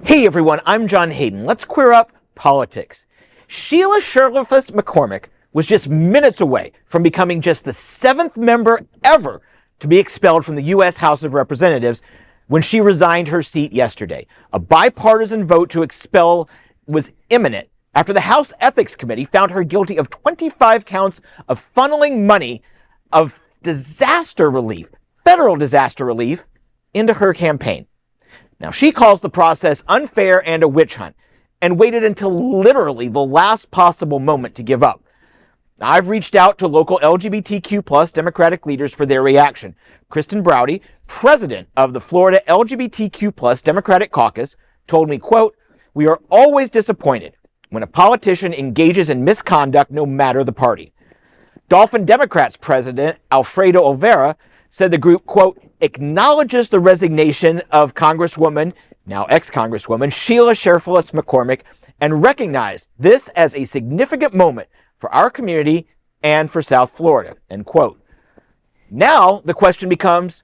Hey everyone, I'm John Hayden. Let's queer up politics. Sheila Cherfilus-McCormick was just minutes away from becoming just the 7th member ever to be expelled from the U.S. House of Representatives when she resigned her seat yesterday. A bipartisan vote to expel was imminent after the House Ethics Committee found her guilty of 25 counts of funneling money of disaster relief, federal disaster relief, into her campaign. Now, she calls the process unfair and a witch hunt and waited until literally the last possible moment to give up. Now, I've reached out to local LGBTQ+ Democratic leaders for their reaction. Kristen Browde, president of the Florida LGBTQ+ Democratic Caucus, told me, quote, "We are always disappointed when a politician engages in misconduct no matter the party." Dolphin Democrats president Alfredo Olvera said the group, quote, "acknowledges the resignation of Congresswoman, now ex-Congresswoman, Sheila Cherfilus-McCormick and recognized this as a significant moment for our community and for South Florida," end quote. Now the question becomes,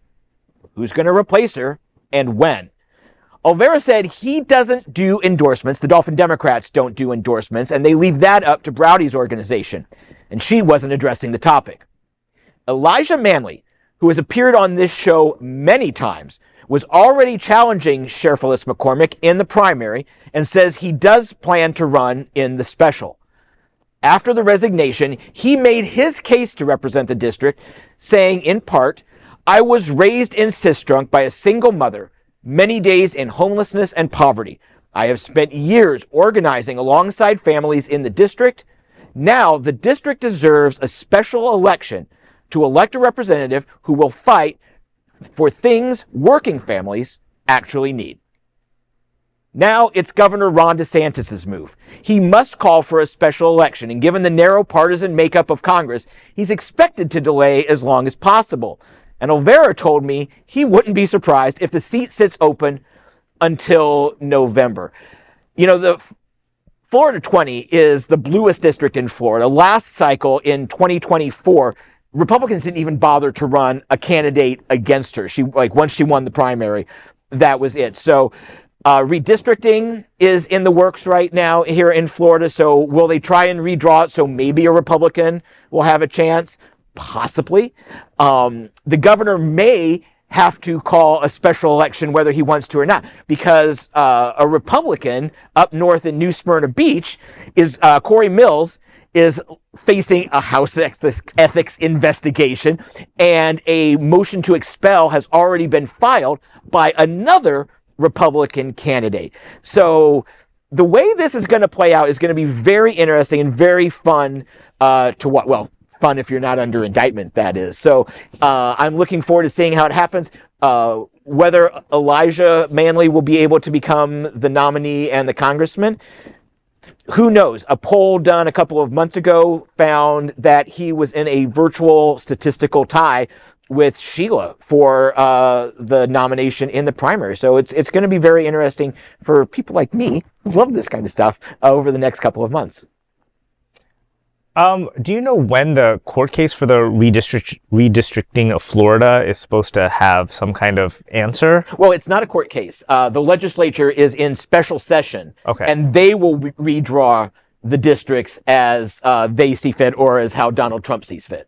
who's going to replace her and when? Olvera said he doesn't do endorsements. The Dolphin Democrats don't do endorsements, and they leave that up to Browde's organization. And she wasn't addressing the topic. Elijah Manley, who has appeared on this show many times, was already challenging Cherfilus-McCormick in the primary and says he does plan to run in the special. After the resignation, he made his case to represent the district, saying in part, "I was raised in Sistrunk by a single mother, many days in homelessness and poverty. I have spent years organizing alongside families in the district. Now the district deserves a special election to elect a representative who will fight for things working families actually need." Now it's Governor Ron DeSantis' move. He must call for a special election, and given the narrow partisan makeup of Congress, he's expected to delay as long as possible. And Olvera told me he wouldn't be surprised if the seat sits open until November. You know, the Florida 20 is the bluest district in Florida. Last cycle in 2024, Republicans didn't even bother to run a candidate against her. Once she won the primary, that was it. So redistricting is in the works right now here in Florida. So will they try and redraw it so maybe a Republican will have a chance? Possibly. The governor may have to call a special election whether he wants to or not, because a Republican up north in New Smyrna Beach is Corey Mills is facing a House ethics investigation, and a motion to expel has already been filed by another Republican candidate. So the way this is going to play out is going to be very interesting and very fun to watch. Well, fun if you're not under indictment, that is. So I'm looking forward to seeing how it happens. Whether Elijah Manley will be able to become the nominee and the congressman, who knows? A poll done a couple of months ago found that he was in a virtual statistical tie with Sheila for the nomination in the primary. So it's going to be very interesting for people like me who love this kind of stuff over the next couple of months. Do you know when the court case for the redistricting of Florida is supposed to have some kind of answer? Well, it's not a court case. The legislature is in special session, okay, and they will redraw the districts as they see fit or as how Donald Trump sees fit.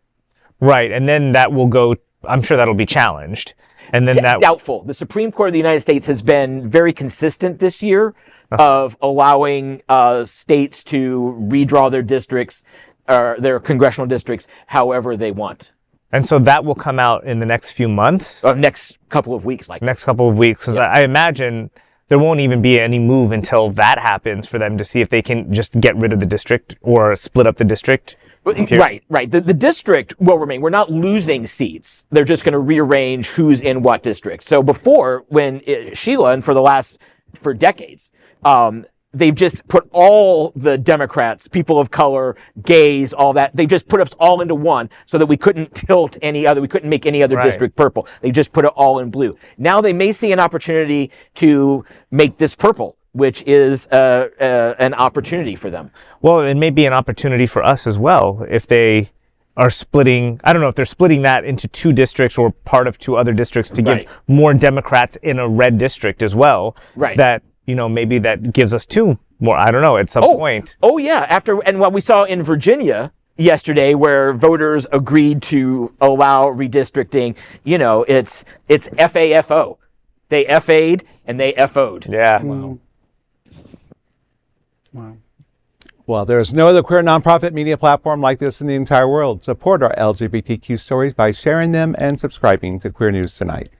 Right, and then that will go, I'm sure that'll be challenged. And then Doubtful. The Supreme Court of the United States has been very consistent this year of allowing states to redraw their districts, or their congressional districts, however they want. And so that will come out in the next few months? Next couple of weeks, likely. Next couple of weeks, because yeah. I imagine there won't even be any move until that happens for them to see if they can just get rid of the district or split up the district. Right. The district will remain. We're not losing seats. They're just going to rearrange who's in what district. So before, when Sheila, and for decades, they've just put all the Democrats, people of color, gays, all that, they just put us all into one so that we couldn't tilt any other, we couldn't make any other district purple. They just put it all in blue. Now they may see an opportunity to make this purple, which is an opportunity for them. Well, it may be an opportunity for us as well if they are splitting, I don't know if they're splitting that into 2 districts or part of 2 other districts to give more Democrats in a red district as well. Right. That maybe that gives us 2 more. I don't know, at some point. Oh yeah, and what we saw in Virginia yesterday, where voters agreed to allow redistricting, it's FAFO. They FA'd and they FO'd. Yeah. Wow. Wow. Well, there is no other queer nonprofit media platform like this in the entire world. Support our LGBTQ stories by sharing them and subscribing to Queer News Tonight.